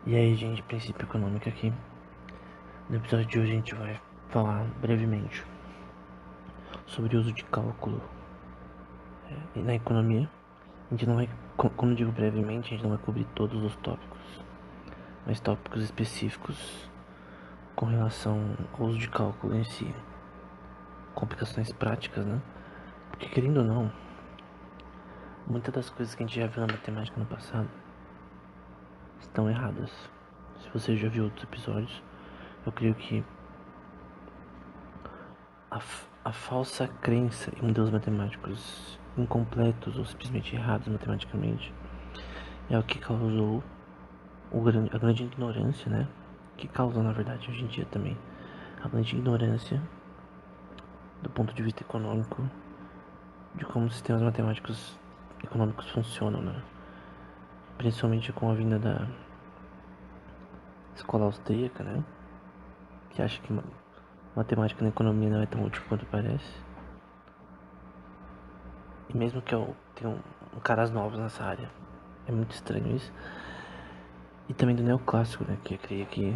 E aí, gente, princípio econômico aqui. No episódio de hoje a gente vai falar brevemente sobre o uso de cálculo na economia. A gente não vai, como eu digo brevemente, a gente não vai cobrir todos os tópicos, mas tópicos específicos com relação ao uso de cálculo em si. Complicações práticas, né? Porque querendo ou não, muitas das coisas que a gente já viu na matemática no passado estão erradas. Se você já viu outros episódios, eu creio que a falsa crença em modelos matemáticos incompletos ou simplesmente errados matematicamente é o que causou a grande ignorância, né? Que causa, na verdade, hoje em dia também a grande ignorância do ponto de vista econômico de como os sistemas matemáticos econômicos funcionam, né? Principalmente com a vinda da escola austríaca, né? Que acha que matemática na economia não é tão útil quanto parece. E mesmo que eu tenha caras novos nessa área, é muito estranho isso. E também do neoclássico, né? Que eu creio que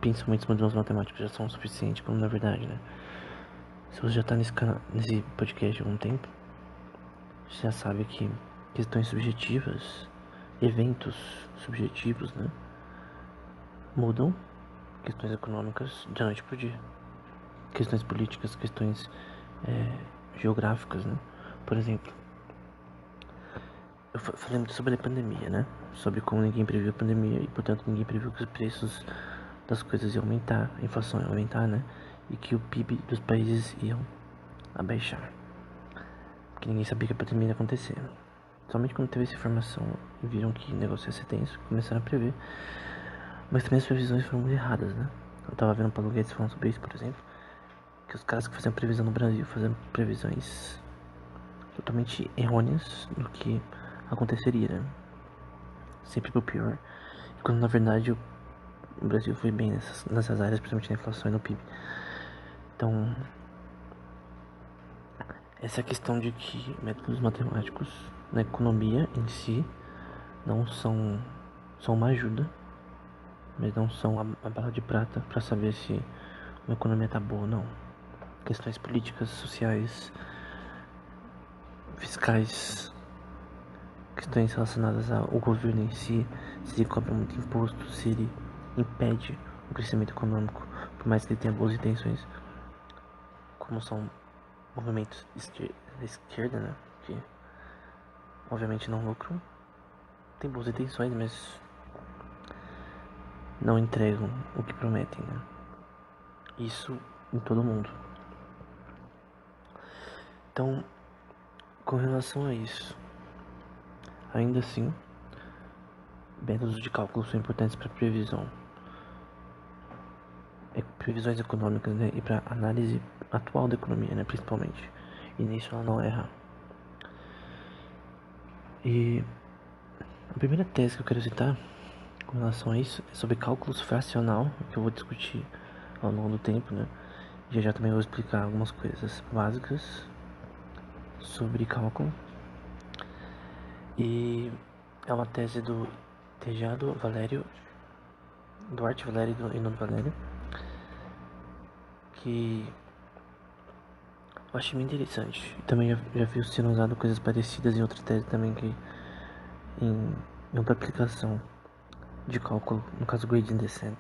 principalmente os modelos matemáticos já são o suficiente, como na verdade, né? Se você já tá nesse podcast há algum tempo, você já sabe que questões subjetivas, eventos subjetivos, né? Mudam questões econômicas de noite pro dia. Questões políticas, questões geográficas, né? Por exemplo, eu falei muito sobre a pandemia, né? Sobre como ninguém previu a pandemia e, portanto, ninguém previu que os preços das coisas iam aumentar, a inflação ia aumentar, né? E que o PIB dos países iam abaixar. Porque ninguém sabia que a pandemia ia acontecer. Somente quando teve essa informação e viram que o negócio ia ser tenso, começaram a prever. Mas também as previsões foram muito erradas, né? Eu tava vendo o Paulo Guedes falando sobre isso, por exemplo, que os caras que faziam previsão no Brasil faziam previsões totalmente errôneas do que aconteceria, né? Sempre pro pior. E quando na verdade o Brasil foi bem nessas áreas, principalmente na inflação e no PIB. Então, essa questão de que métodos matemáticos na economia em si não são uma ajuda, mas não são a bala de prata para saber se uma economia tá boa ou não. Questões políticas, sociais, fiscais, questões relacionadas ao governo em si, se ele cobra muito imposto, se ele impede o crescimento econômico, por mais que ele tenha boas intenções, como são movimentos da esquerda, né, que obviamente não lucram, tem boas intenções, mas não entregam o que prometem, né? Isso em todo mundo. Então, com relação a isso, ainda assim, métodos de cálculo são importantes para previsão, previsões econômicas, né, e para análise atual da economia, né, principalmente. E nisso ela não erra. E a primeira tese que eu quero citar com relação a isso é sobre cálculo fracional, que eu vou discutir ao longo do tempo, né? Já também vou explicar algumas coisas básicas sobre cálculo. E é uma tese do Tejado Valério, Duarte Valério e Nuno Valério, que eu achei muito interessante. E também já vi sendo usado coisas parecidas em outras teses também, que em outra aplicação de cálculo, no caso gradient descent,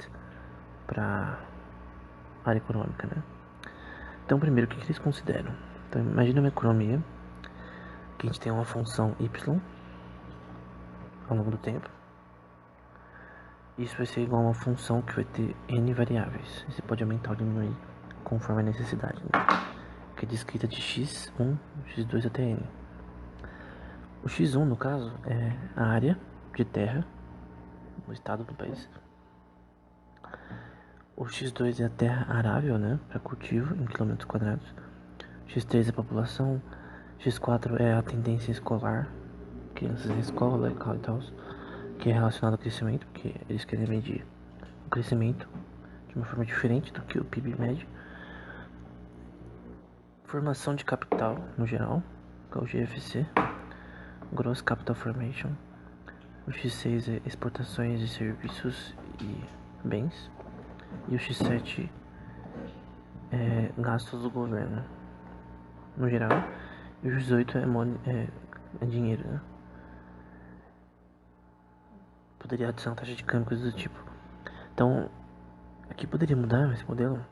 para área econômica, né? Então, primeiro, o que eles consideram? Então, imagina uma economia que a gente tem uma função y ao longo do tempo. Isso vai ser igual a uma função que vai ter n variáveis. Você pode aumentar ou diminuir conforme a necessidade, né? Que é descrita de x1, x2 até n. O x1, no caso, é a área de terra no estado do país. O x2 é a terra arável, né, para cultivo em quilômetros quadrados. X3 é a população. X4 é a tendência escolar, crianças na escola e tal, que é relacionado ao crescimento, porque eles querem medir o crescimento de uma forma diferente do que o PIB mede. Formação de capital no geral, que é o GFC, Gross Capital Formation. O X6 é exportações de serviços e bens. E o X7 é gastos do governo, no geral. E o X8 é dinheiro, né? Poderia adicionar taxa de câmbio, coisas do tipo. Então, aqui poderia mudar esse modelo,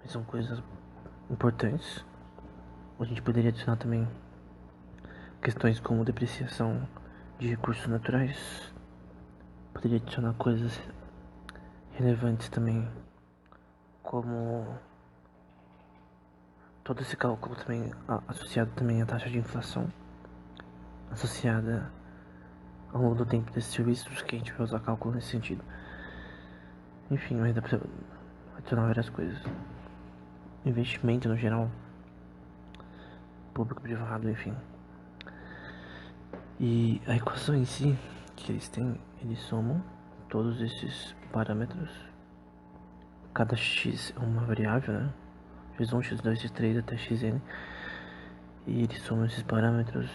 mas são coisas importantes. A gente poderia adicionar também questões como depreciação de recursos naturais. Poderia adicionar coisas relevantes também, como todo esse cálculo também associado também à taxa de inflação, associada ao longo do tempo desses serviços, que a gente vai usar cálculo nesse sentido. Enfim, mas dá pra adicionar várias coisas. Investimento no geral, público, privado, enfim. E a equação em si, que eles têm, eles somam todos esses parâmetros. Cada x é uma variável, né? x1, x2, x3 até xn. E eles somam esses parâmetros.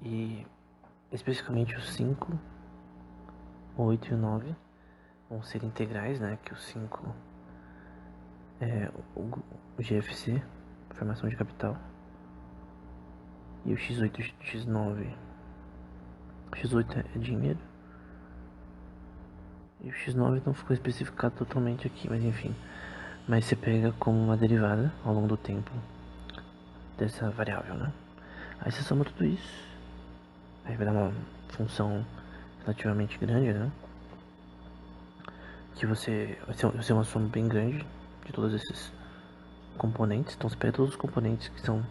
E especificamente os 5, o 8 e o 9 vão ser integrais, né? Que o 5 é o GFC, formação de capital. E o x8 e x9. X8 é dinheiro. E o x9 não ficou especificado totalmente aqui, mas enfim. Mas você pega como uma derivada ao longo do tempo dessa variável, né? Aí você soma tudo isso. Aí vai dar uma função relativamente grande, né? Que vai ser uma soma bem grande de todos esses componentes. Então você pega todos os componentes que são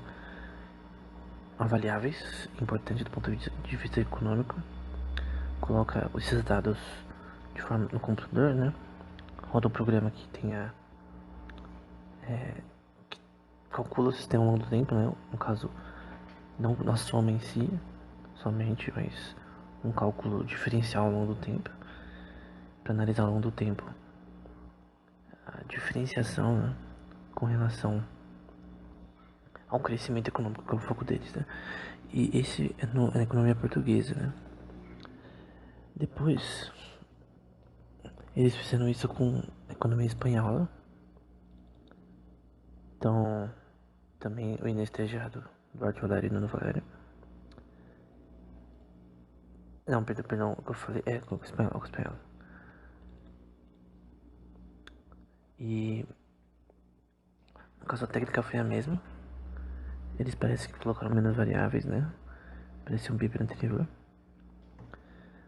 avaliáveis, importantes do ponto de vista econômico, coloca esses dados de forma no computador, né? Roda o programa que tenha que calcula o sistema ao longo do tempo, né? No caso, não a soma em si, somente, mas um cálculo diferencial ao longo do tempo, para analisar ao longo do tempo a diferenciação, né? Com relação ao crescimento econômico, que é o foco deles, né? E esse é na economia portuguesa, né? Depois, eles fizeram isso com a economia espanhola. Então, também o Inestejado, Duarte Valério e Nuno Valério. Não, perdão, o que eu falei com o espanhol. E no caso a técnica foi a mesma. Eles parecem que colocaram menos variáveis, né? Parecia um bípede anterior.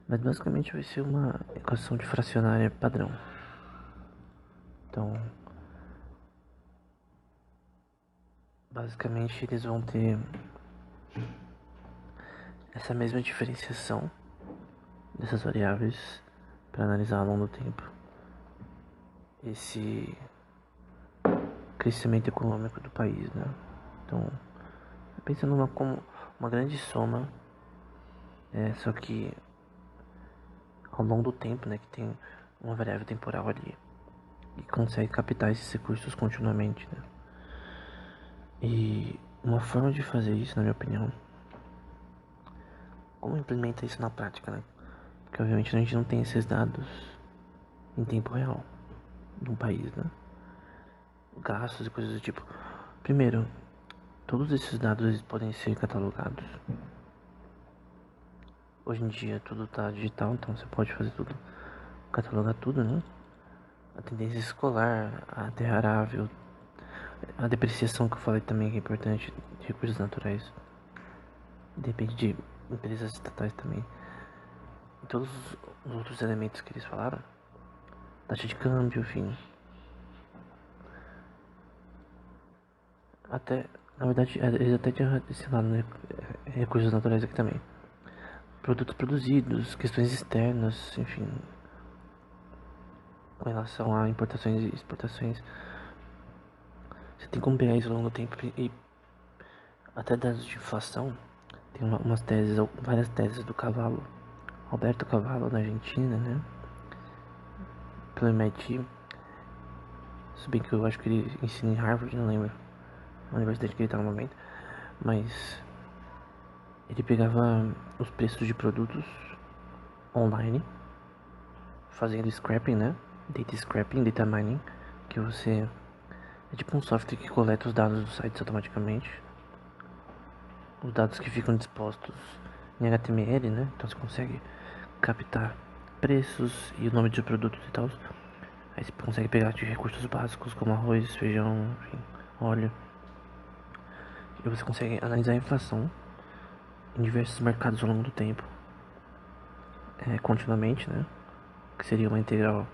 Mas basicamente vai ser uma equação de fracionária padrão. Então, basicamente eles vão ter essa mesma diferenciação dessas variáveis para analisar ao longo do tempo esse crescimento econômico do país, né? Então, pensando como uma grande soma, só que ao longo do tempo, né, que tem uma variável temporal ali e consegue captar esses recursos continuamente, né? E uma forma de fazer isso, na minha opinião, como implementa isso na prática, né? Porque obviamente a gente não tem esses dados em tempo real de um país, né? Gastos e coisas do tipo. Primeiro, todos esses dados eles podem ser catalogados. Hoje em dia tudo tá digital, então você pode fazer tudo, catalogar tudo, né? A tendência escolar, a terra arável, a depreciação que eu falei também que é importante, de recursos naturais. Depende de empresas estatais também. E todos os outros elementos que eles falaram, taxa de câmbio, enfim. Até, na verdade, eles até tinham adicionado, né, recursos naturais aqui também. Produtos produzidos, questões externas, enfim. Com relação a importações e exportações. Você tem como pegar isso ao longo do tempo e até dados de inflação. Tem umas teses, várias teses do Cavalo, Alberto Cavalo, na Argentina, né? Pelo MIT. Se bem que eu acho que ele ensina em Harvard, não lembro a universidade que ele tá no momento. Mas Ele pegava os preços de produtos online, fazendo scrapping, né? Data scrapping, data mining, que você é tipo um software que coleta os dados dos sites automaticamente, os dados que ficam dispostos em HTML, né? Então você consegue captar preços e o nome de produtos e tal. Aí você consegue pegar de recursos básicos como arroz, feijão, enfim, óleo. E você consegue analisar a inflação em diversos mercados ao longo do tempo, continuamente, né? Que seria uma integral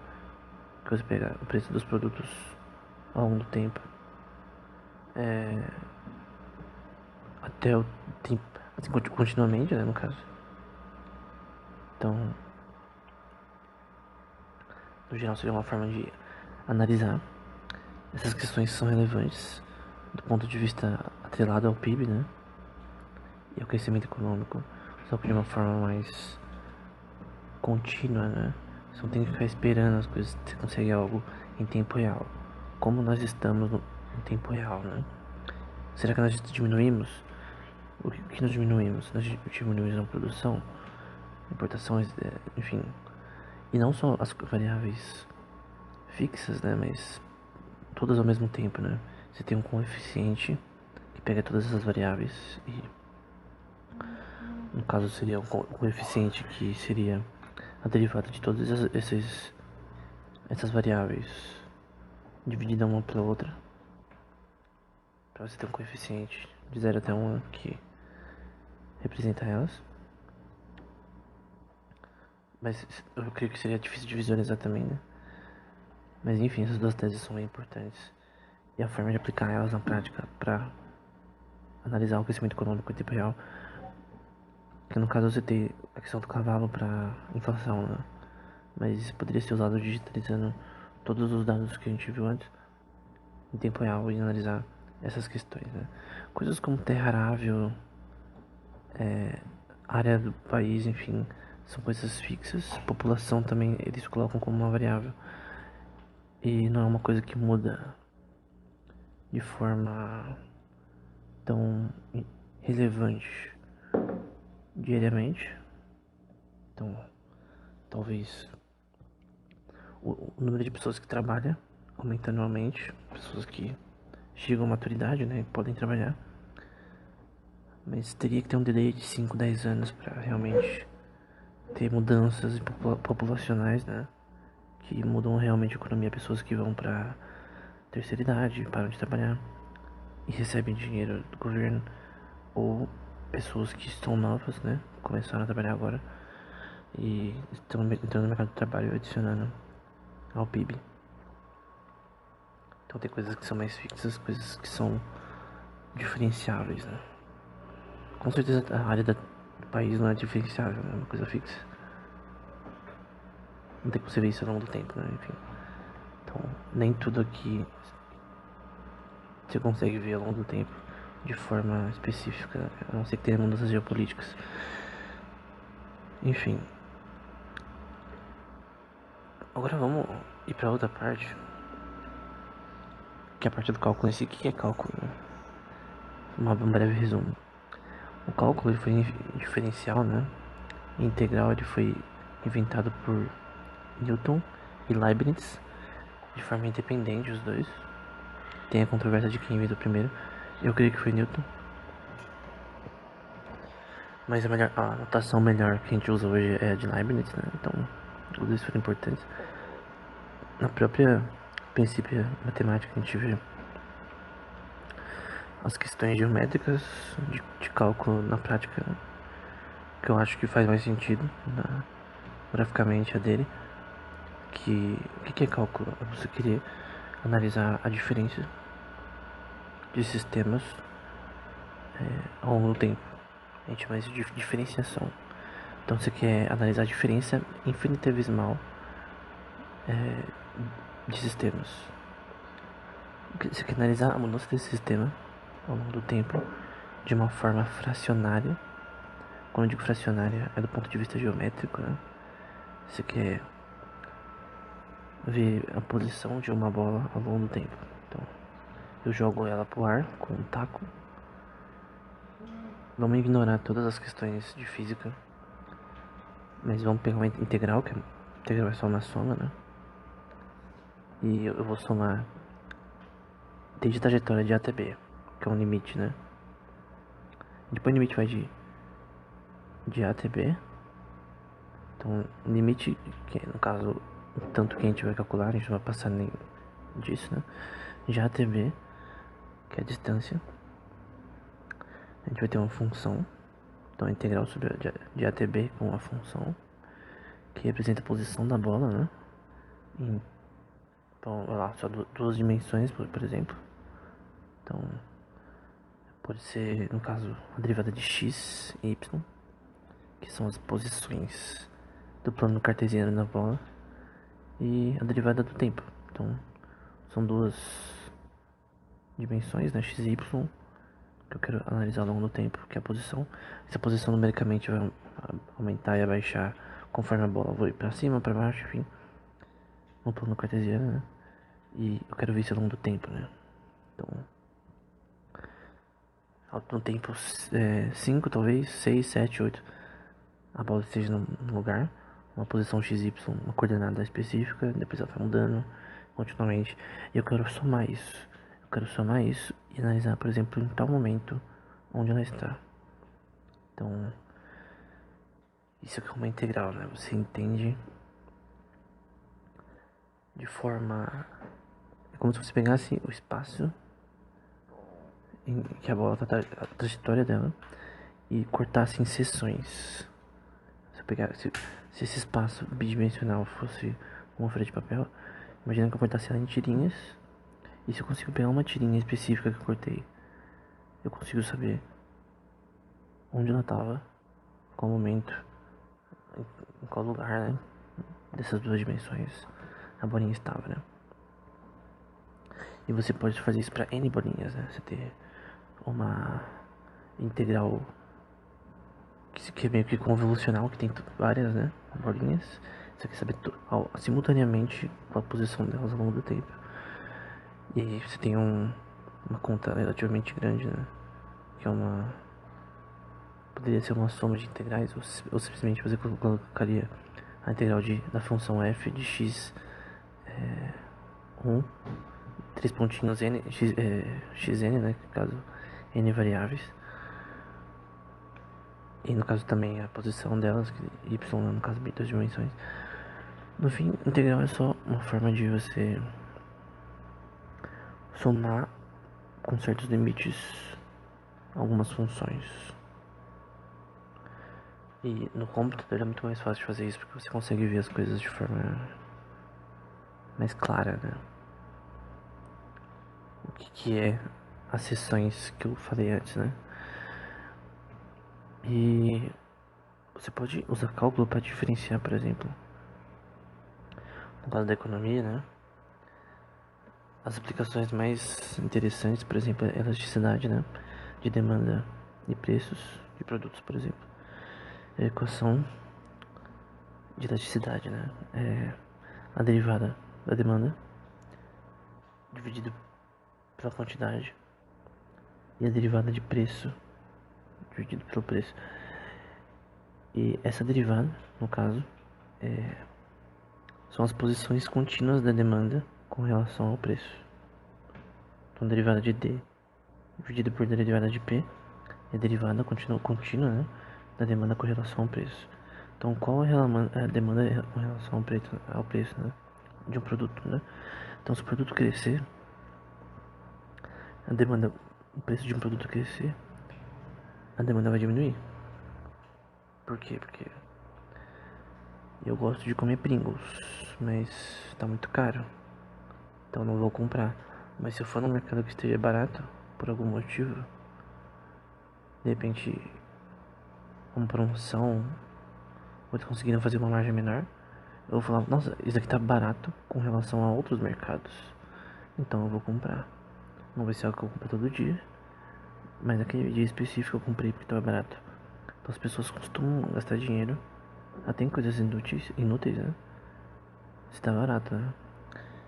que você pega o preço dos produtos ao longo do tempo, até o tempo, assim, continuamente, né, no caso. Então, no geral, seria uma forma de analisar essas questões que são relevantes do ponto de vista atrelado ao PIB, né, e ao crescimento econômico, só que de uma forma mais contínua, né. Você não tem que ficar esperando as coisas, você consegue algo em tempo real. Como nós estamos em tempo real, né? Será que nós diminuímos? O que nós diminuímos? Nós diminuímos a produção, importações, enfim. E não só as variáveis fixas, né? Mas todas ao mesmo tempo, né? Você tem um coeficiente que pega todas essas variáveis e no caso seria um coeficiente que seria a derivada de todas essas variáveis dividida uma pela outra, para você ter um coeficiente de 0 até 1 que representa elas. Mas eu creio que seria difícil de visualizar também, né? Mas enfim, essas duas teses são bem importantes. E a forma de aplicar elas na prática para analisar o crescimento econômico em tempo real. Que no caso você tem a questão do cavalo para inflação, né? Mas poderia ser usado digitalizando todos os dados que a gente viu antes em tempo real e analisar essas questões, né? Coisas como terra arável, área do país, enfim, são coisas fixas. População também eles colocam como uma variável. E não é uma coisa que muda de forma tão relevante diariamente. Então, talvez o número de pessoas que trabalham aumenta anualmente, pessoas que chegam à maturidade, né, podem trabalhar. Mas teria que ter um delay de 5, 10 anos para realmente ter mudanças populacionais, né, que mudam realmente a economia. Pessoas que vão para terceira idade, param de trabalhar e recebem dinheiro do governo, ou pessoas que estão novas, né, começaram a trabalhar agora e estão entrando no mercado de trabalho adicionando ao PIB. Então tem coisas que são mais fixas, coisas que são diferenciáveis, né? Com certeza a área do país não é diferenciável, né? É uma coisa fixa. Não tem como você ver isso ao longo do tempo, né? Enfim. Então, nem tudo aqui você consegue ver ao longo do tempo de forma específica, né? A não ser que tenha mudanças geopolíticas. Enfim. Agora vamos ir para outra parte, que é a parte do cálculo em si. O que é cálculo, né? Um breve resumo. O cálculo ele foi diferencial, né? Integral ele foi inventado por Newton e Leibniz de forma independente, os dois. Tem a controvérsia de quem inventou primeiro. Eu creio que foi Newton. Mas a notação melhor que a gente usa hoje é a de Leibniz, né? Então, os dois foram importantes. Na própria princípio matemática a gente vê as questões geométricas de cálculo na prática, né? Que eu acho que faz mais sentido graficamente a dele. O que é cálculo? É você querer analisar a diferença de sistemas ao longo do tempo. A gente chama isso de diferenciação. Então você quer analisar a diferença infinitesimal de sistemas. Você quer analisar a mudança desse sistema ao longo do tempo de uma forma fracionária. Quando eu digo fracionária, é do ponto de vista geométrico, né? Você quer ver a posição de uma bola ao longo do tempo. Então, eu jogo ela pro ar com um taco Vamos ignorar todas as questões de física, mas vamos pegar uma integral, que a integral é só uma soma, né? E eu vou somar desde a trajetória de A até B, que é um limite, né? Depois o limite vai de A até B. Então, o limite, que no caso, o tanto que a gente vai calcular, a gente não vai passar nem disso, né? De A até B, que é a distância. A gente vai ter uma função. Então, a integral sobre de A até B com a função, que representa a posição da bola, né? Então, vai lá, só duas dimensões, por exemplo. Então, pode ser, no caso, a derivada de x e y, que são as posições do plano cartesiano na bola, e a derivada do tempo. Então, são duas dimensões, né, x e y, que eu quero analisar ao longo do tempo, que é a posição. Essa posição numericamente vai aumentar e abaixar conforme a bola vai para cima, para baixo, enfim, no plano cartesiano, né? E eu quero ver isso ao longo do tempo, né? Então, no tempo 5, talvez, 6, 7, 8, a bola esteja num lugar, uma posição XY, uma coordenada específica, depois ela vai mudando continuamente. E eu quero somar isso. Eu quero somar isso e analisar, por exemplo, em tal momento onde ela está. Então, isso aqui é uma integral, né? Você entende de forma... É como se você pegasse o espaço em que a bola está, a trajetória dela, e cortasse em seções. Se esse espaço bidimensional fosse uma folha de papel, imagina que eu cortasse ela em tirinhas. E se eu consigo pegar uma tirinha específica que eu cortei, eu consigo saber onde ela estava, qual momento, em qual lugar, né? Dessas duas dimensões a bolinha estava, né? E você pode fazer isso para N bolinhas, né? Você ter uma integral que é meio que convolucional, que tem várias, né, bolinhas. Você quer saber simultaneamente qual a posição delas ao longo do tempo. E aí você tem uma conta relativamente grande, né, que é poderia ser uma soma de integrais, ou simplesmente você colocaria a integral da função f de x 1, 3 pontinhos n, xn, né, no caso n variáveis. E no caso também a posição delas, que y no caso duas dimensões. No fim, integral é só uma forma de você somar com certos limites algumas funções. E no computador é muito mais fácil de fazer isso, porque você consegue ver as coisas de forma mais clara, né? O que é as seções que eu falei antes, né? E você pode usar cálculo para diferenciar, por exemplo, no caso da economia, né? As aplicações mais interessantes, por exemplo, é a elasticidade, né? De demanda e preços de produtos, por exemplo. A equação de elasticidade, né? É a derivada da demanda dividido pela quantidade e a derivada de preço dividido pelo preço. E essa derivada, no caso, são as posições contínuas da demanda com relação ao preço. Então, a derivada de D dividida por derivada de P é a derivada contínua, né, da demanda com relação ao preço. Então, qual é a demanda com relação ao preço, né, de um produto, né? Então, se o produto crescer, o preço de um produto crescer, a demanda vai diminuir. Por quê? Porque eu gosto de comer Pringles, mas tá muito caro, então não vou comprar. Mas se eu for no mercado que esteja barato, por algum motivo, de repente uma promoção, ou eles conseguiram fazer uma margem menor, eu vou falar, nossa, isso aqui tá barato com relação a outros mercados, então eu vou comprar. Não vai ser algo que eu compro todo dia, mas naquele dia específico eu comprei porque tava barato. Então as pessoas costumam gastar dinheiro até em coisas inúteis, né? Se tá barato, né?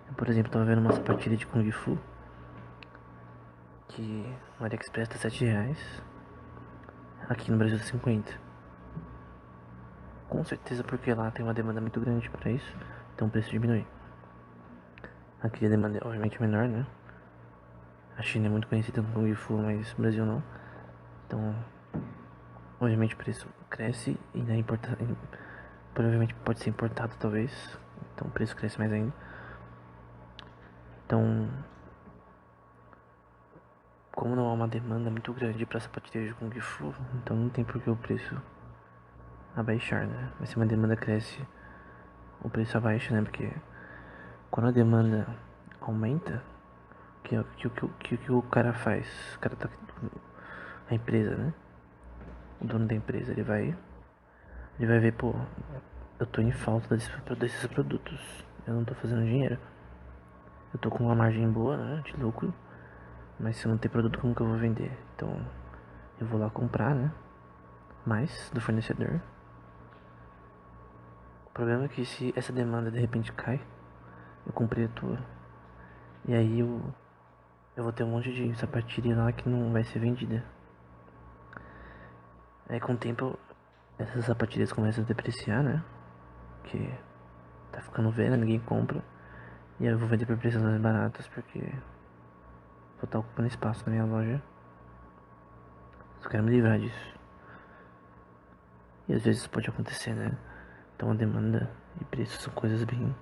Eu, por exemplo, tava vendo uma sapatilha de Kung Fu que no AliExpress tá R$7. aqui no Brasil 50. Com certeza porque lá tem uma demanda muito grande para isso, então o preço diminui. Aqui a demanda é obviamente menor, né? A China é muito conhecida no Kung Fu, mas o Brasil não. Então, obviamente o preço cresce e provavelmente pode ser importado talvez. Então o preço cresce mais ainda. Então, como não há uma demanda muito grande para sapatilhas de Kung Fu, então não tem por que o preço abaixar, né? Mas se uma demanda cresce, o preço abaixa, né? Porque quando a demanda aumenta, que o cara faz? O cara tá. A empresa, né? O dono da empresa, ele vai ver, pô, eu tô em falta desses produtos. Eu não tô fazendo dinheiro. Eu tô com uma margem boa, né? De lucro. Mas se eu não ter produto, como que eu vou vender? Então, eu vou lá comprar, né? Mais do fornecedor. O problema é que se essa demanda de repente cai, eu comprei a tua. E aí eu vou ter um monte de sapatilha lá que não vai ser vendida. Aí com o tempo essas sapatilhas começam a depreciar, né? Que tá ficando velha, ninguém compra. E aí eu vou vender por preços mais baratos porque vou estar ocupando espaço na minha loja. Só quero me livrar disso. E às vezes isso pode acontecer, né? Então a demanda e preço são coisas bem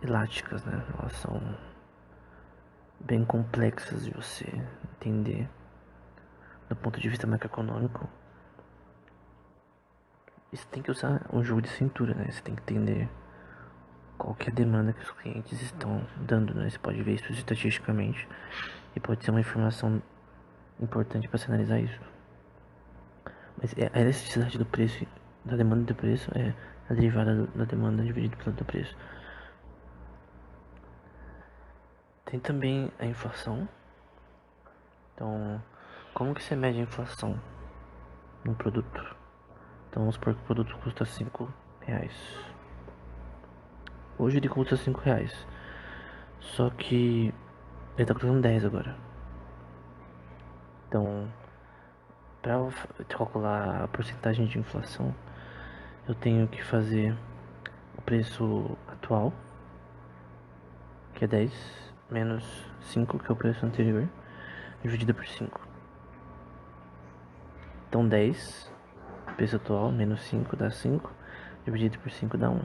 elásticas, né? Elas são bem complexas de você entender do ponto de vista macroeconômico. E você tem que usar um jogo de cintura, né? Você tem que entender qual que é a demanda que os clientes estão dando, né? Você pode ver isso estatisticamente e pode ser uma informação importante para se analisar isso. Mas a elasticidade do preço, da demanda do preço, é a derivada da demanda dividida pelo do preço. Tem também a inflação. Então, como que você mede a inflação num produto? Então vamos supor que o produto custa R$5. Hoje ele custa R$5. Só que ele tá custando 10 agora. Então, para eu calcular a porcentagem de inflação, eu tenho que fazer o preço atual, que é 10, menos 5, que é o preço anterior, dividido por 5. Então 10, preço atual, menos 5 dá 5, dividido por 5 dá 1.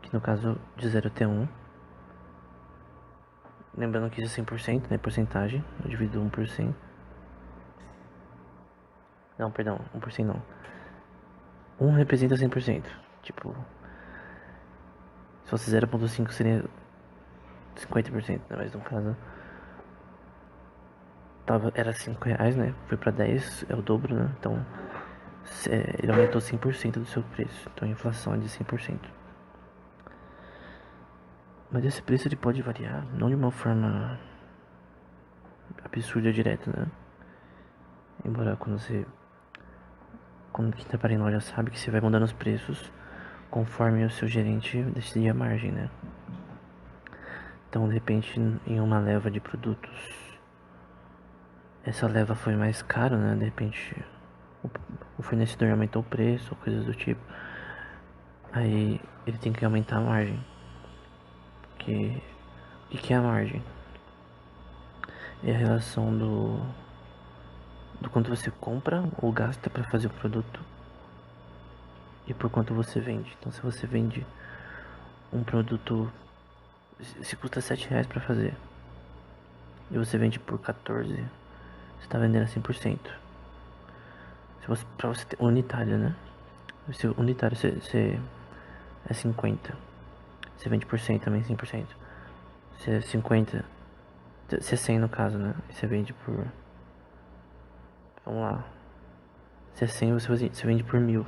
Que no caso de 0 até 1. Lembrando que isso é 100%, né? Porcentagem. Eu divido 1 por 100. Não, perdão, 1 por 100 não. 1 representa 100%. Tipo, se fosse 0,5 seria 50%, né? Mas no caso era R$5, né? Foi pra 10, é o dobro, né? Então ele aumentou 100% do seu preço. Então a inflação é de 100%. Mas esse preço ele pode variar, não de uma forma absurda direta, né? Embora quando quem trabalha em loja sabe que você vai mudando os preços conforme o seu gerente decidir a margem, né? Então, de repente, em uma leva de produtos, essa leva foi mais cara, né? De repente, o fornecedor aumentou o preço, coisas do tipo. Aí ele tem que aumentar a margem. O que é a margem? É a relação do quanto você compra ou gasta para fazer o produto e por quanto você vende. Então, se você vende um produto, se custa R$7 para fazer e você vende por 14, você está vendendo a 100%. Pra você ter unitário, né? Se unitário você é 50, você vende por 100 também, 100%. Se é 50, se é 100 no caso, né? E você vende por, vamos lá, se é 100 você vende por 1000.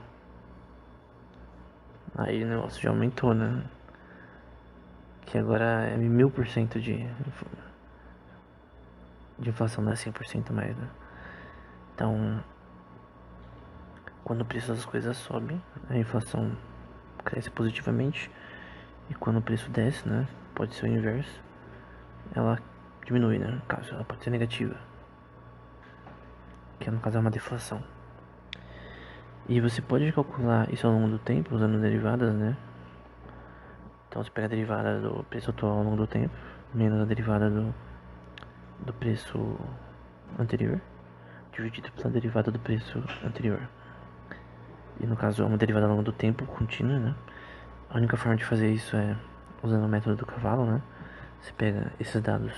Aí o negócio já aumentou, né? Que agora é 1000% de inflação, não é 100% mais, né? Então, quando o preço das coisas sobe, a inflação cresce positivamente. E quando o preço desce, né? Pode ser o inverso. Ela diminui, né? No caso, ela pode ser negativa. que no caso é uma deflação. E você pode calcular isso ao longo do tempo usando derivadas, né? Então você pega a derivada do preço atual ao longo do tempo, menos a derivada do preço anterior, dividido pela derivada do preço anterior. E no caso é uma derivada ao longo do tempo, contínua, né? A única forma de fazer isso é usando o método do cavalo, né? Você pega esses dados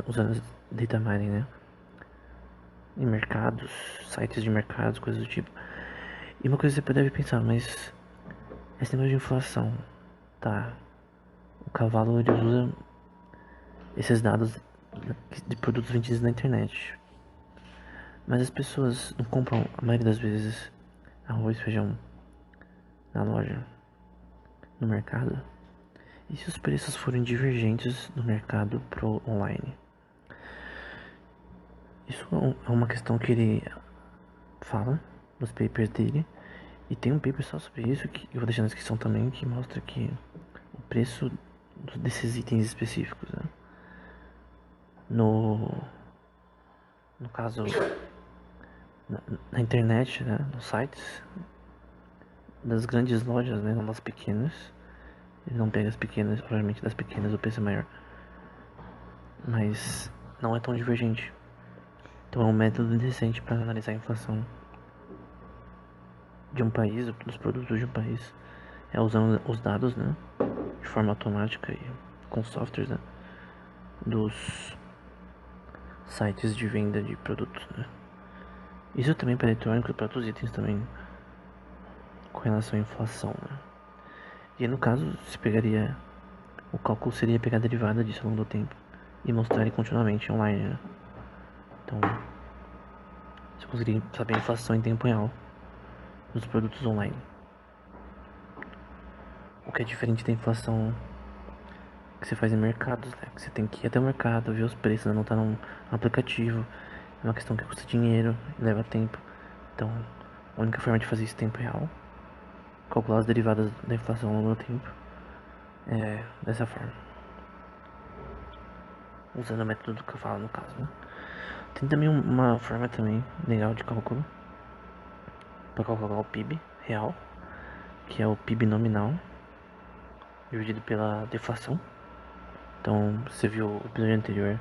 usando data mining, né? Em mercados, sites de mercados, coisas do tipo. E uma coisa que você deve pensar, mas esse negócio de inflação, tá? O cavalo ele usa esses dados de produtos vendidos na internet. Mas as pessoas não compram, a maioria das vezes, arroz e feijão na loja, no mercado. E se os preços forem divergentes no mercado pro online? Isso é uma questão que ele fala nos papers dele. E tem um paper só sobre isso, que eu vou deixar na descrição também, que mostra que o preço desses itens específicos, né? No caso, na internet, né? Nos sites das grandes lojas, né? Não das pequenas. Ele não pega as pequenas, obviamente das pequenas o preço é maior. Mas não é tão divergente. Então é um método decente para analisar a inflação de um país, dos produtos de um país. É usando os dados, né? De forma automática e com softwares, né? Dos sites de venda de produtos, né? Isso também para eletrônicos, para outros itens também, com relação à inflação, né? E no caso, se pegaria, o cálculo seria pegar a derivada disso ao longo do tempo e mostrar ele continuamente online, né? Então, você conseguiria saber a inflação em tempo real dos produtos online. O que é diferente da inflação que você faz em mercados, né? Que você tem que ir até o mercado, ver os preços, anotar num aplicativo. É uma questão que custa dinheiro e leva tempo. Então, a única forma de fazer isso em tempo real, calcular as derivadas da inflação ao longo do tempo, é dessa forma. Usando o método que eu falo no caso, né? Tem também uma forma também legal de cálculo para calcular o PIB real, que é o PIB nominal dividido pela deflação. Então, você viu o episódio anterior,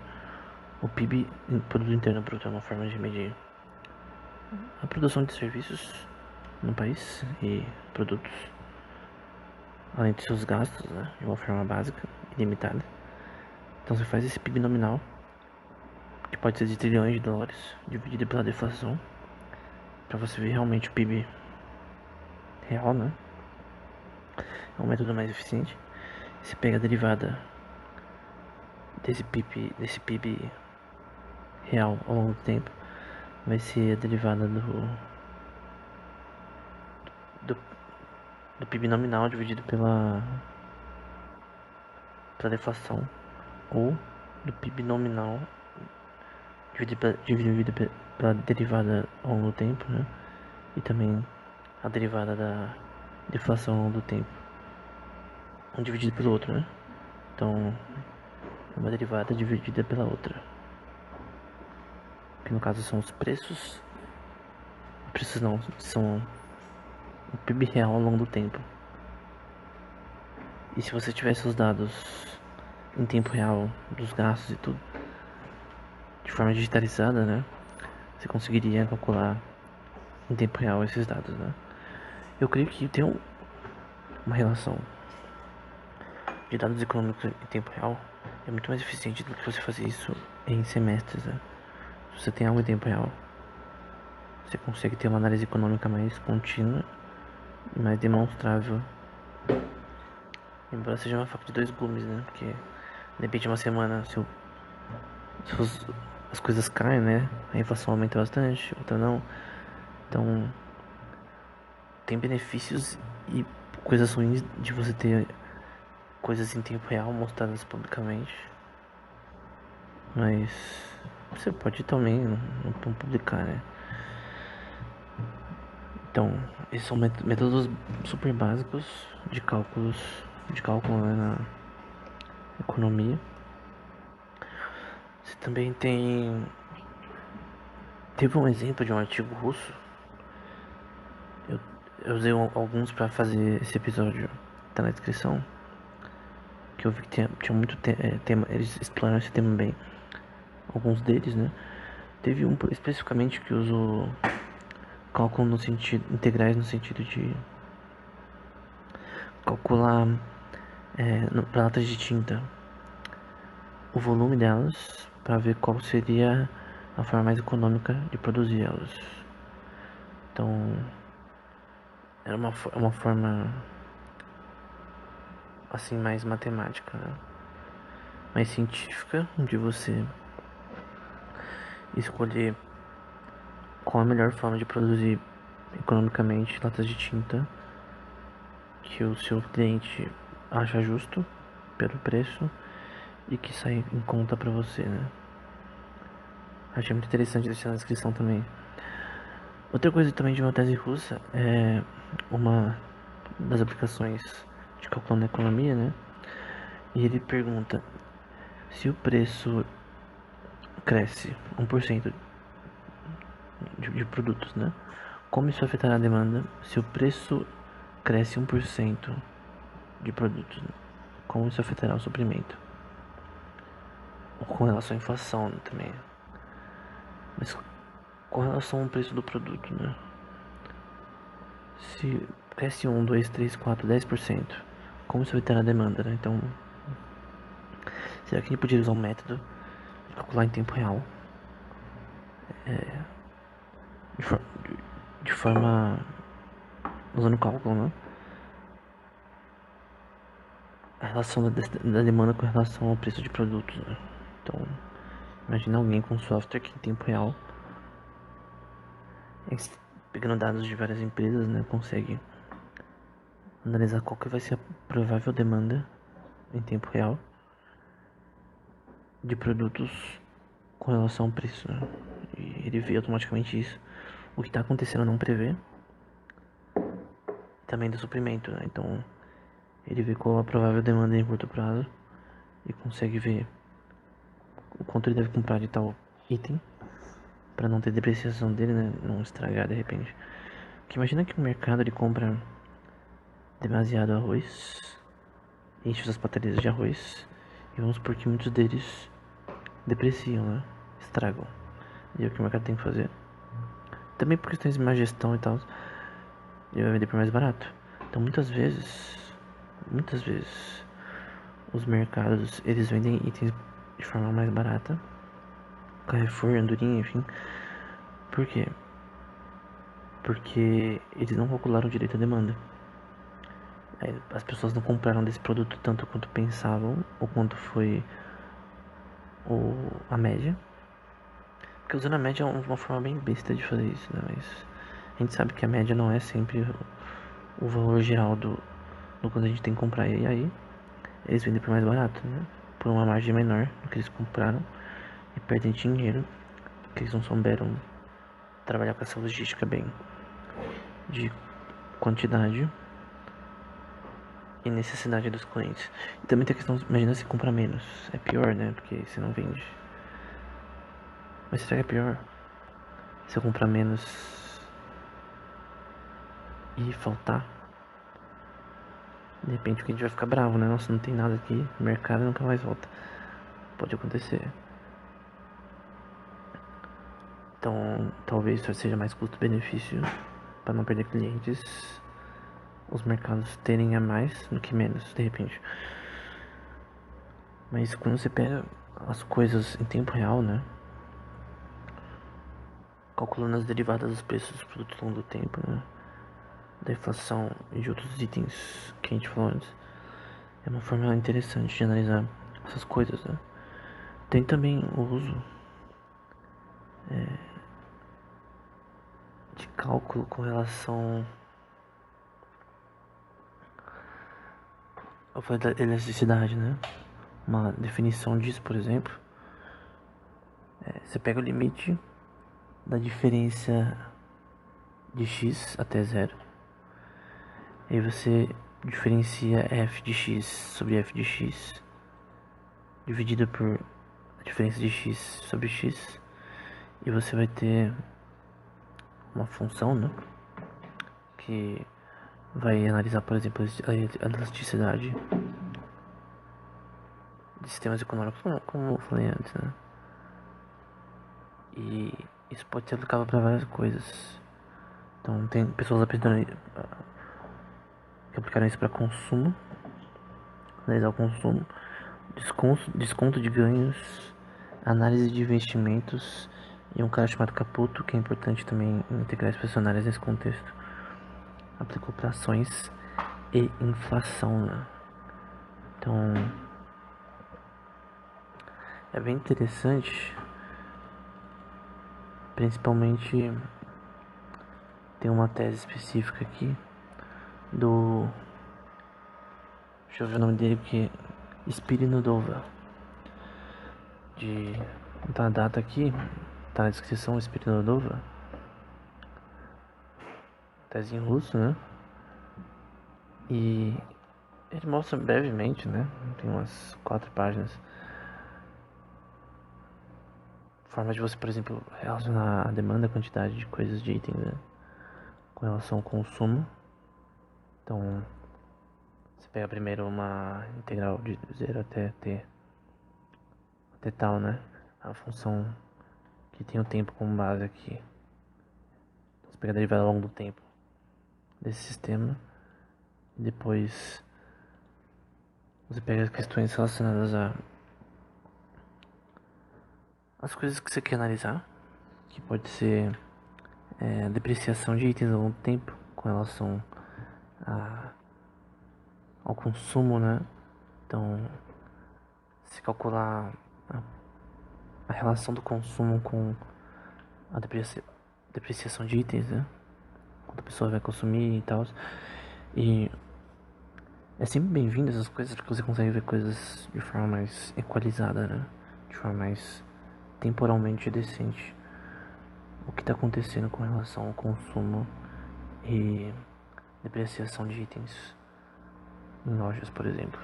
o PIB, Produto Interno Bruto, é uma forma de medir a produção de serviços no país e produtos, além de seus gastos, né, de uma forma básica e limitada. Então você faz esse PIB nominal, que pode ser de trilhões de dólares, dividido pela deflação, para você ver realmente o PIB real, né? É um método mais eficiente. Você pega a derivada desse PIB real ao longo do tempo, vai ser a derivada do, do PIB nominal dividido pela deflação, ou do PIB nominal dividido pela derivada ao longo do tempo, né? E também a derivada da deflação ao longo do tempo, um dividido pelo outro, né? Então, é uma derivada dividida pela outra, que no caso são os preços. Preços não, são o PIB real ao longo do tempo. E se você tivesse os dados em tempo real dos gastos e tudo, de forma digitalizada, né? Você conseguiria calcular em tempo real esses dados, né? Eu creio que tem uma relação de dados econômicos em tempo real é muito mais eficiente do que você fazer isso em semestres, né? Se você tem algo em tempo real, você consegue ter uma análise econômica mais contínua e mais demonstrável. Embora seja uma faca de dois gumes, né? Porque de repente uma semana as coisas caem, né? A inflação aumenta bastante, outra não. Então tem benefícios e coisas ruins de você ter coisas em tempo real mostradas publicamente. Mas você pode também não publicar, né? Então, esses são métodos super básicos de cálculo, né, na economia. Você também tem Teve um exemplo de um artigo russo. Eu, eu usei alguns para fazer esse episódio, tá na descrição. Que eu vi que tinha muito tema, eles exploraram esse tema bem. Alguns deles, né? Teve um especificamente que usou cálculo no sentido, integrais no sentido de calcular para latas de tinta o volume delas para ver qual seria a forma mais econômica de produzir elas. Então, era uma forma assim mais matemática, né? Mais científica de você escolher qual a melhor forma de produzir economicamente latas de tinta que o seu cliente acha justo pelo preço e que sai em conta para você, né? Achei muito interessante deixar na descrição também. Outra coisa também de uma tese russa é uma das aplicações de cálculo na economia, né? E ele pergunta se o preço cresce 1% de produtos, né? Como isso afetará a demanda se o preço cresce 1% de produtos? Né? Como isso afetará o suprimento? Com relação à inflação, né, também. Mas com relação ao preço do produto, né? Se cresce 1, 2, 3, 4, 10%, como isso afetará a demanda, né? Então, será que a gente poderia usar um método de calcular em tempo real? De, for de forma. Usando cálculo, né? A relação da demanda com relação ao preço de produtos, né? Então, imagina alguém com software que em tempo real, pegando dados de várias empresas, né? Consegue analisar qual que vai ser a provável demanda em tempo real de produtos com relação ao preço, né? E ele vê automaticamente isso. O que está acontecendo não prevê. Também do suprimento, né? Então ele vê qual a provável demanda em curto prazo e consegue ver o quanto ele deve comprar de tal item para não ter depreciação dele, né? Não estragar de repente. Porque imagina que o mercado ele compra demasiado arroz, enche as prateleiras de arroz e vamos supor que muitos deles depreciam, né? Estragam. E é o que o mercado tem que fazer. Também por questões de má gestão e tal, ele vai vender por mais barato. Então muitas vezes, os mercados eles vendem itens de forma mais barata. Carrefour, Andorinha, enfim. Por quê? Porque eles não calcularam direito a demanda. As pessoas não compraram desse produto tanto quanto pensavam, ou quanto foi a média. Porque usando a média é uma forma bem besta de fazer isso, né? Mas a gente sabe que a média não é sempre o valor geral do quanto a gente tem que comprar. E aí eles vendem por mais barato, né? Por uma margem menor do que eles compraram e perdem dinheiro porque eles não souberam trabalhar com essa logística bem de quantidade e necessidade dos clientes. E também tem a questão, imagina se compra menos. É pior, né? Porque você não vende. Mas será que é pior? Se eu comprar menos e faltar? De repente o cliente vai ficar bravo, né? Nossa, não tem nada aqui. O mercado nunca mais volta. Pode acontecer. Então, talvez seja mais custo-benefício para não perder clientes. Os mercados terem a mais do que menos, de repente. Mas quando você pega as coisas em tempo real, né? Calculando as derivadas dos preços dos produtos ao longo do tempo, né? Da inflação e de outros itens que a gente falou antes. É uma forma interessante de analisar essas coisas, né? Tem também o uso de cálculo com relação ao fato da elasticidade, né? Uma definição disso, por exemplo, você pega o limite da diferença de x até zero, e aí você diferencia f de x sobre f de x dividido por a diferença de x sobre x, E você vai ter uma função, né, que vai analisar, por exemplo, a elasticidade de sistemas econômicos, como eu falei antes, né? E isso pode ser aplicável para várias coisas. Então, tem pessoas que aplicaram isso para consumo, analisar o consumo, desconto de ganhos, análise de investimentos, e um cara chamado Caputo, que é importante também integrar as personagens nesse contexto, aplicou para ações e inflação, né? Então, é bem interessante, principalmente tem uma tese específica aqui do, deixa eu ver o nome dele, que é Spirinudova, de, tá a data aqui, tá na descrição, Spirinudova, tese em russo, né? E ele mostra brevemente, né? Tem umas 4 páginas. Forma de você, por exemplo, relacionar a demanda, a quantidade de coisas, de itens, né, com relação ao consumo. Então, você pega primeiro uma integral de 0 até t, até tal, né? A função que tem o tempo como base aqui. Então, você pega a derivada ao longo do tempo desse sistema. E depois você pega as questões relacionadas a as coisas que você quer analisar, que pode ser depreciação de itens ao longo do tempo com relação ao consumo, né? Então, se calcular a relação do consumo com a depreciação de itens, né? Quanto a pessoa vai consumir e tal. E é sempre bem-vindo essas coisas porque você consegue ver coisas de forma mais equalizada, né? De forma mais temporalmente decente. O que está acontecendo com relação ao consumo e depreciação de itens em lojas, por exemplo.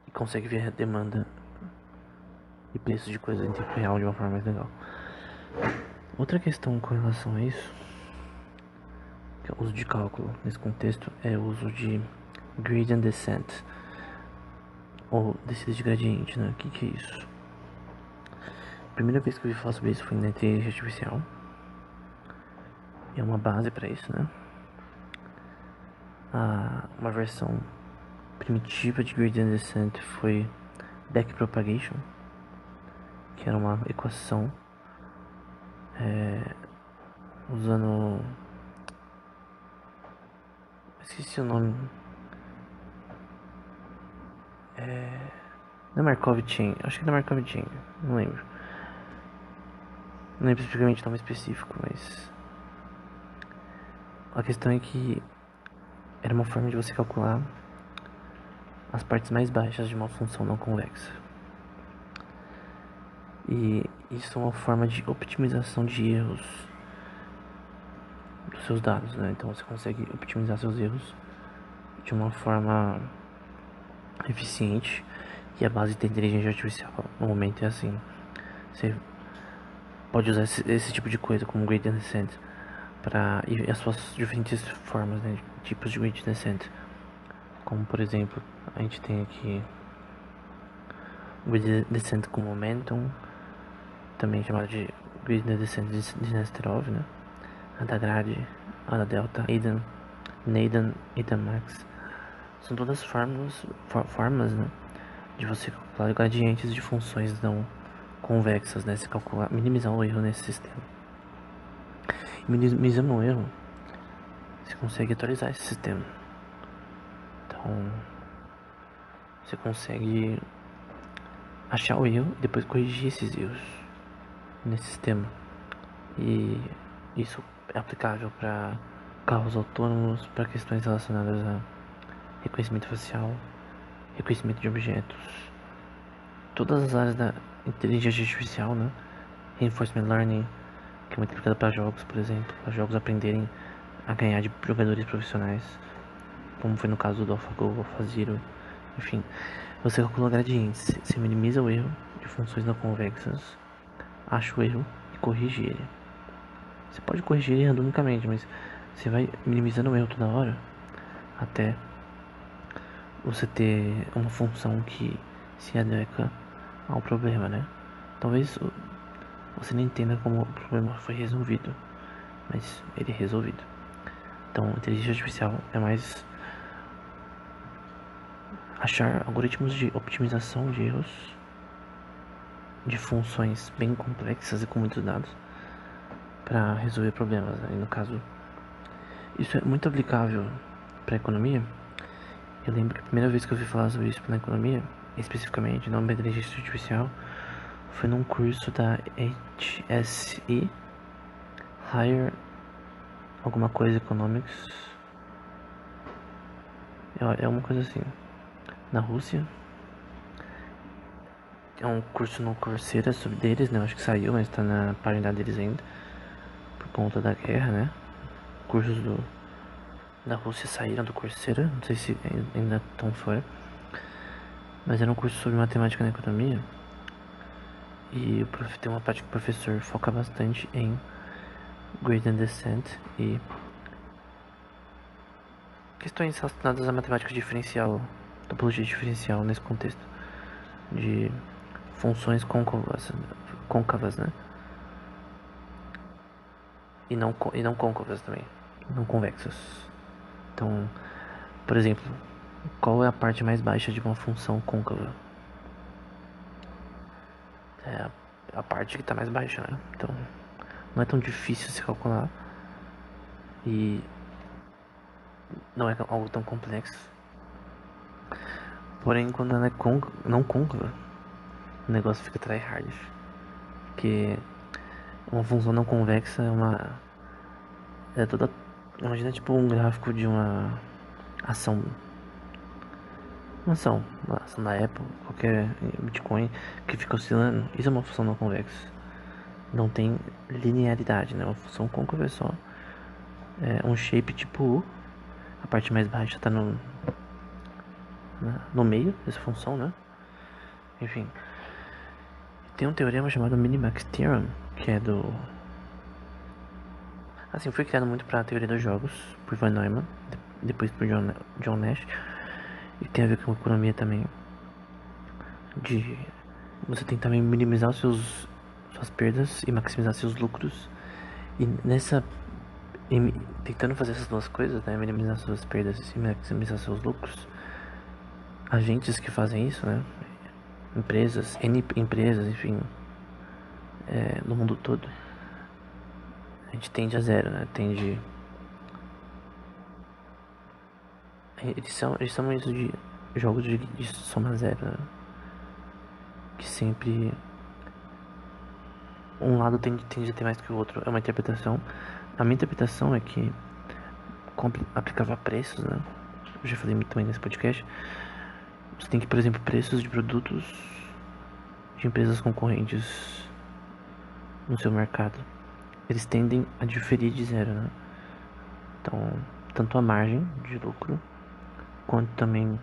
E consegue ver a demanda e preços de coisas em tempo real de uma forma mais legal. Outra questão com relação a isso, que é o uso de cálculo nesse contexto, é o uso de gradient descent, ou descida de gradiente, né? O que é isso? A primeira vez que eu ouvi falar sobre isso foi na inteligência artificial. E é uma base para isso, né? Uma versão primitiva de gradient descent foi backpropagation, que era uma equação usando... esqueci o nome. Não é Markov Chain, acho que é da Markov Chain, não lembro. Não lembro especificamente o nome específico, mas a questão é que era uma forma de você calcular as partes mais baixas de uma função não convexa. E isso é uma forma de optimização de erros dos seus dados, né? Então você consegue optimizar seus erros de uma forma eficiente, e a base da inteligência artificial no momento é assim. Você pode usar esse tipo de coisa como gradient descent e as suas diferentes formas, né, tipos de gradient descent, como por exemplo a gente tem aqui o gradient descent com momentum, também chamado de gradient descent de Nesterov, né, a da grade, a da delta, Eden, Naden, Eden Max, são todas formas, né, de você calcular gradientes de funções não convexas, né, se calcular, minimizar o erro nesse sistema. E minimizando o erro, você consegue atualizar esse sistema. Então, você consegue achar o erro e depois corrigir esses erros nesse sistema. E isso é aplicável para carros autônomos, para questões relacionadas a reconhecimento facial, reconhecimento de objetos, todas as áreas da inteligência artificial, né? Reinforcement learning, que é muito aplicado para jogos, por exemplo, para jogos aprenderem a ganhar de jogadores profissionais, como foi no caso do AlphaGo, AlphaZero, enfim. Você calcula gradientes, você minimiza o erro de funções não convexas acha o erro e corrige ele. Você pode corrigir ele randomicamente, mas você vai minimizando o erro toda hora até você ter uma função que se adequa ao problema, né? Talvez você não entenda como o problema foi resolvido, mas ele é resolvido. Então, inteligência artificial é mais achar algoritmos de optimização de erros de funções bem complexas e com muitos dados para resolver problemas. E no caso, isso é muito aplicável para a economia. Eu lembro que a primeira vez que eu ouvi falar sobre isso na economia, especificamente na inteligência artificial, foi num curso da HSE, Higher alguma coisa Economics. É uma coisa assim, na Rússia. É um curso no Coursera sobre deles, né? Eu acho que saiu, mas tá na página deles ainda. Por conta da guerra, né? Cursos da Rússia saíram do Coursera. Não sei se ainda estão fora. Mas era um curso sobre matemática na economia. E tem uma parte que o professor foca bastante em gradient descent e questões relacionadas à matemática diferencial, topologia diferencial nesse contexto de funções côncavas, né? E não côncavas também, não convexas. Então, por exemplo, qual é a parte mais baixa de uma função côncava? É a parte que está mais baixa, né? Então, não é tão difícil se calcular e não é algo tão complexo. Porém, quando ela é não côncava, o negócio fica tryhard. Porque uma função não convexa é toda. Imagina tipo um gráfico de uma ação. Uma ação da Apple, qualquer Bitcoin que fica oscilando. Isso é uma função não convexa. Não tem linearidade, né? Uma função côncava é só um shape tipo U. A parte mais baixa está no meio dessa função, né? Enfim. Tem um teorema chamado Minimax Theorem, que é do. Assim, foi criado muito para a teoria dos jogos, por Van Neumann, depois por John Nash, e tem a ver com economia também. De você tentar minimizar suas perdas e maximizar seus lucros. E tentando fazer essas duas coisas, né, minimizar suas perdas e maximizar seus lucros, agentes que fazem isso, né, empresas, enfim, no mundo todo, a gente tende a zero, né, eles chamam isso de jogos de soma zero, né, que sempre um lado tende a ter mais que o outro. É uma interpretação. A minha interpretação é que aplicava preços, né? Eu já falei muito também nesse podcast. Você tem que, por exemplo, preços de produtos de empresas concorrentes no seu mercado. Eles tendem a diferir de zero, né? Então, tanto a margem de lucro quanto também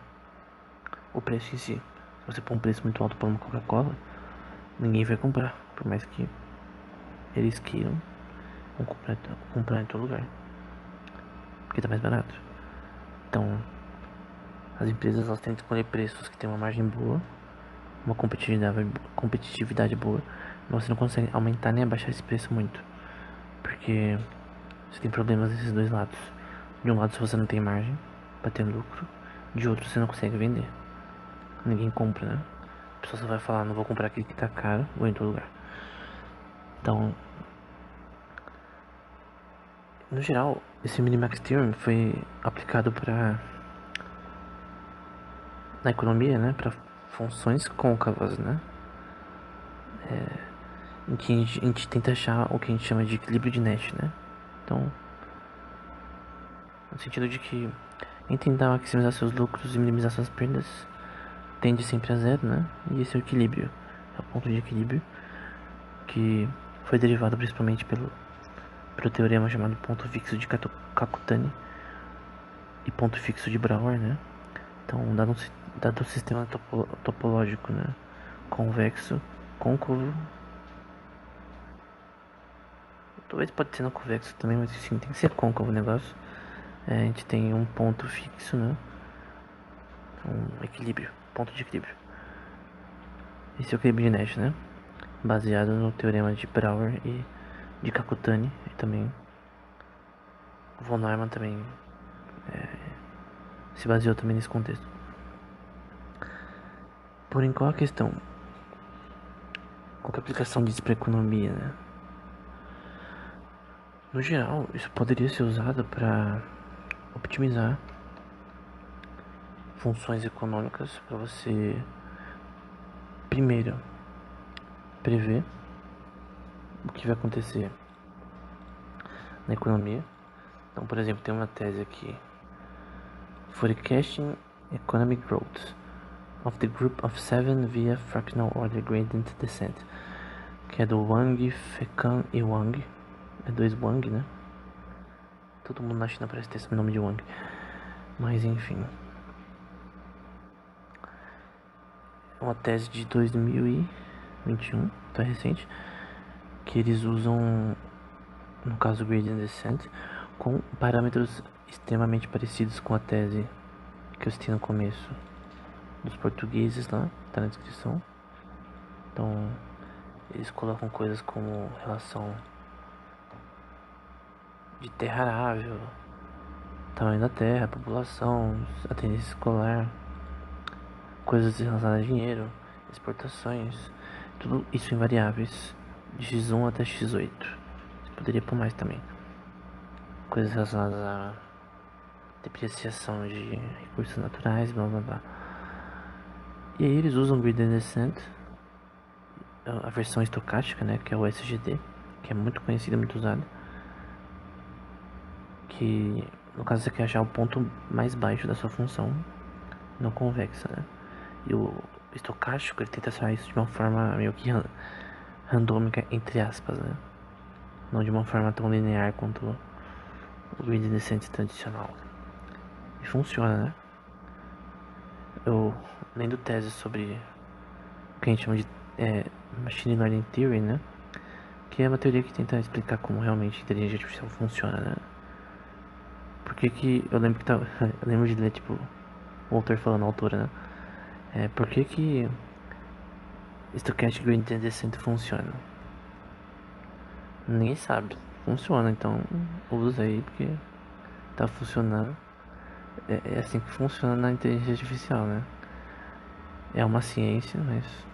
o preço em si. Se você pôr um preço muito alto para uma Coca-Cola, ninguém vai comprar, por mais que eles queiram comprar em todo lugar, porque tá mais barato. Então, as empresas elas têm que escolher preços que tem uma margem boa, uma competitividade boa, mas você não consegue aumentar nem abaixar esse preço muito, porque você tem problemas nesses dois lados. De um lado, se você não tem margem para ter lucro, de outro, você não consegue vender. Ninguém compra, né? A pessoa só vai falar, não vou comprar aquele que tá caro, vou em outro lugar. Então, no geral, esse Minimax Theorem foi aplicado na economia, né, para funções côncavas, né, em que a gente tenta achar o que a gente chama de equilíbrio de Nash, né. Então, no sentido de que tentar maximizar seus lucros e minimizar suas perdas tende sempre a zero, né, e esse é o equilíbrio, é o ponto de equilíbrio que foi derivado principalmente pelo teorema chamado ponto fixo de Kakutani e ponto fixo de Brouwer, né. Então, dado o sistema topológico, né, convexo, côncavo Talvez pode ser no convexo também, mas sim, tem que ser côncavo o negócio. A gente tem um ponto fixo, né? Um equilíbrio, ponto de equilíbrio. Esse é o equilíbrio de Nash, né? Baseado no teorema de Brouwer e de Kakutani, e também von Neumann também se baseou também nesse contexto. Porém, qual a questão? Qual é a aplicação disso para economia, né? No geral, isso poderia ser usado para optimizar funções econômicas para você, primeiro, prever o que vai acontecer na economia. Então, por exemplo, tem uma tese aqui: Forecasting Economic Growth of the Group of Seven via Fractional Order Gradient Descent, que é do Wang, Fekan e Wang. É dois Wang, né? Todo mundo na China parece ter esse nome de Wang. Mas enfim. É uma tese de 2021, tá recente. Que eles usam, no caso Gradient Descent, com parâmetros extremamente parecidos com a tese que eu citei no começo dos portugueses lá, tá na descrição. Então, eles colocam coisas como relação de terra arável, tamanho da terra, população, a tendência escolar, coisas relacionadas a dinheiro, exportações, tudo isso em variáveis de x1 até x8. Você poderia pôr mais também. Coisas relacionadas a depreciação de recursos naturais, blá blá blá. E aí eles usam Gradient Descent, a versão estocástica, né, que é o SGD, que é muito conhecida, muito usada. Que no caso você quer achar o ponto mais baixo da sua função não convexa, né? E o estocástico ele tenta achar isso de uma forma meio que randômica, entre aspas, né? Não de uma forma tão linear quanto o Gradient Descent tradicional. E funciona, né? Eu lendo teses sobre o que a gente chama de Machine Learning Theory, né? Que é uma teoria que tenta explicar como realmente a inteligência artificial funciona, né? Por que eu lembro que eu lembro de ler, tipo, o autor falando, a autora, né? Por que Stochastic Gradient Descent funciona? Ninguém sabe. Funciona, então usa aí porque tá funcionando. É assim que funciona na inteligência artificial, né? É uma ciência, mas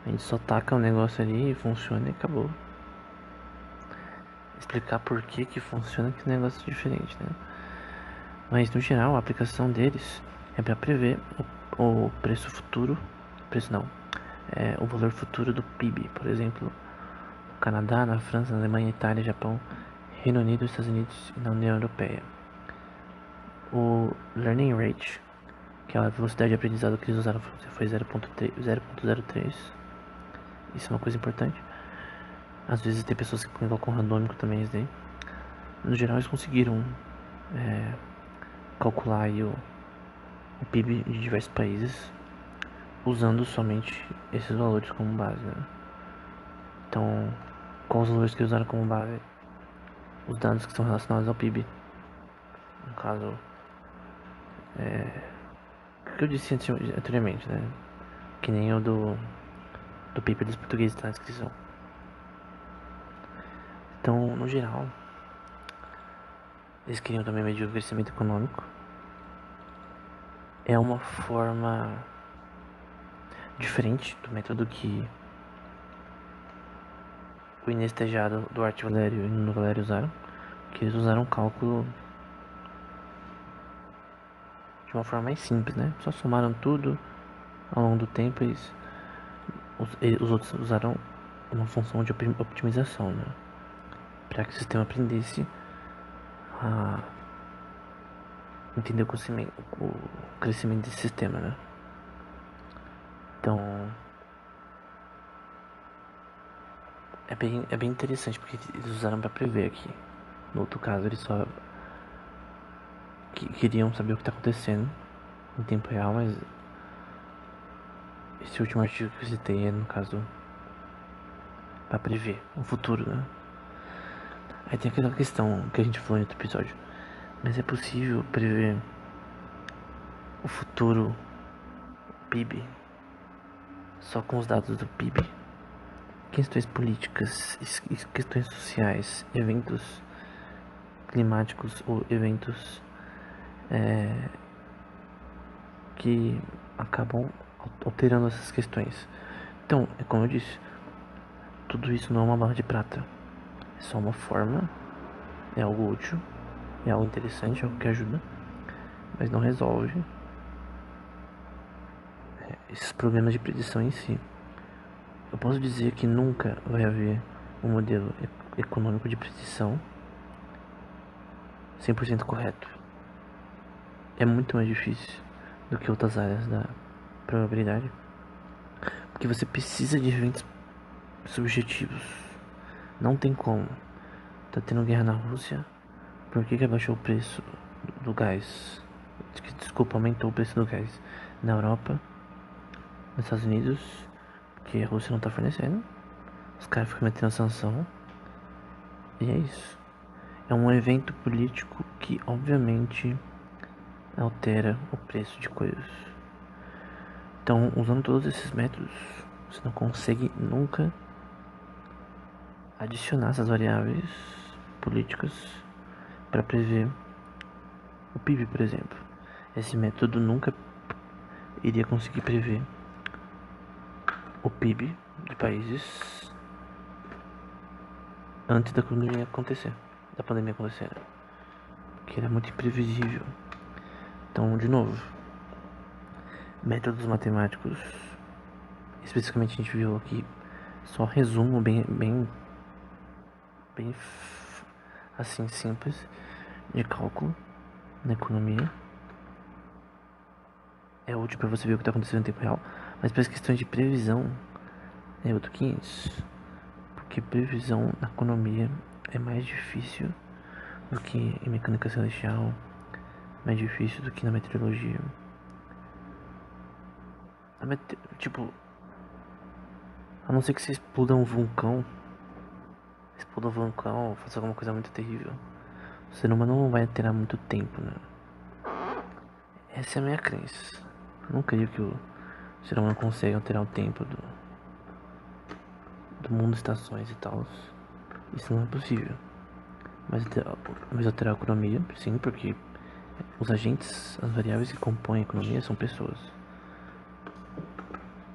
a gente só taca o negócio ali e funciona e acabou. Explicar por que funciona que negócio é diferente, né? Mas no geral a aplicação deles é para prever o preço futuro, preço não, o valor futuro do PIB, por exemplo, no Canadá, na França, na Alemanha, Itália, Japão, Reino Unido, Estados Unidos e na União Europeia. O Learning Rate, que é a velocidade de aprendizado que eles usaram, foi 0.03. Isso é uma coisa importante. Às vezes tem pessoas que colocam randômico também isso daí. No geral eles conseguiram calcular aí o PIB de diversos países usando somente esses valores como base, né? Então, quais os valores que eles usaram como base? Os dados que são relacionados ao PIB. No caso, o que eu disse anteriormente, né? Que nem o do PIB dos portugueses tá na descrição. Então, no geral, eles queriam também medir o crescimento econômico. É uma forma diferente do método que o Inês Tejado, Duarte Valério e Nuno Valério usaram, que eles usaram um cálculo de uma forma mais simples, né? Só somaram tudo ao longo do tempo e os outros usaram uma função de optimização, né? Para que o sistema aprendesse a entender o crescimento desse sistema, né? Então é bem interessante porque eles usaram para prever aqui. No outro caso eles só queriam saber o que está acontecendo em tempo real, mas esse último artigo que eu citei é, no caso, para prever o futuro, né? Aí tem aquela questão que a gente falou em outro episódio. Mas é possível prever o futuro PIB só com os dados do PIB? Questões políticas, questões sociais, eventos climáticos ou eventos que acabam alterando essas questões. Então, é como eu disse, tudo isso não é uma bala de prata. É só uma forma, é algo útil, é algo interessante, é algo que ajuda, mas não resolve esses problemas de predição em si. Eu posso dizer que nunca vai haver um modelo econômico de predição 100% correto. É muito mais difícil do que outras áreas da probabilidade, porque você precisa de eventos subjetivos. Não tem como. Tá tendo guerra na Rússia. Por que abaixou o preço do gás? Desculpa, aumentou o preço do gás na Europa, nos Estados Unidos, porque a Rússia não tá fornecendo. Os caras ficam metendo sanção. E é isso. É um evento político que obviamente altera o preço de coisas. Então, usando todos esses métodos, você não consegue nunca adicionar essas variáveis políticas para prever o PIB, por exemplo. Esse método nunca iria conseguir prever o PIB de países antes da pandemia acontecer. Porque era muito imprevisível. Então, de novo, métodos matemáticos, especificamente a gente viu aqui só resumo bem assim simples de cálculo na economia. É útil para você ver o que está acontecendo em tempo real, mas para as questões de previsão é outro 500, porque previsão na economia é mais difícil do que em mecânica celestial, mais difícil do que na meteorologia. Tipo, a não ser que você exploda um vulcão, faça alguma coisa muito terrível, o ser humano não vai ter muito tempo, né? Essa é a minha crença. Eu não creio que o ser humano consiga alterar o tempo do mundo, estações e tal. Isso não é possível. Mas alterar a economia, sim, porque os agentes, as variáveis que compõem a economia são pessoas.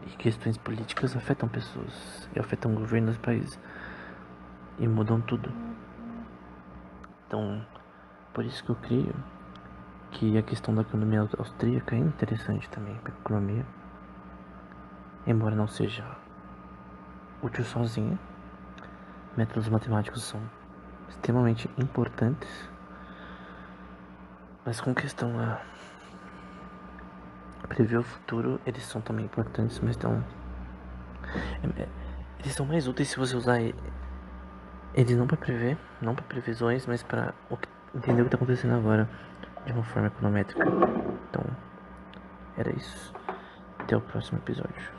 E questões políticas afetam pessoas e afetam governos dos países e mudam tudo. Então, por isso que eu creio que a questão da economia austríaca é interessante também para a economia, embora não seja útil sozinha. Métodos matemáticos são extremamente importantes, mas com questão a prever o futuro, eles são também importantes, mas eles são mais úteis se você usar eles não para prever, não para previsões, mas para entender o que está acontecendo agora de uma forma econométrica. Então, era isso. Até o próximo episódio.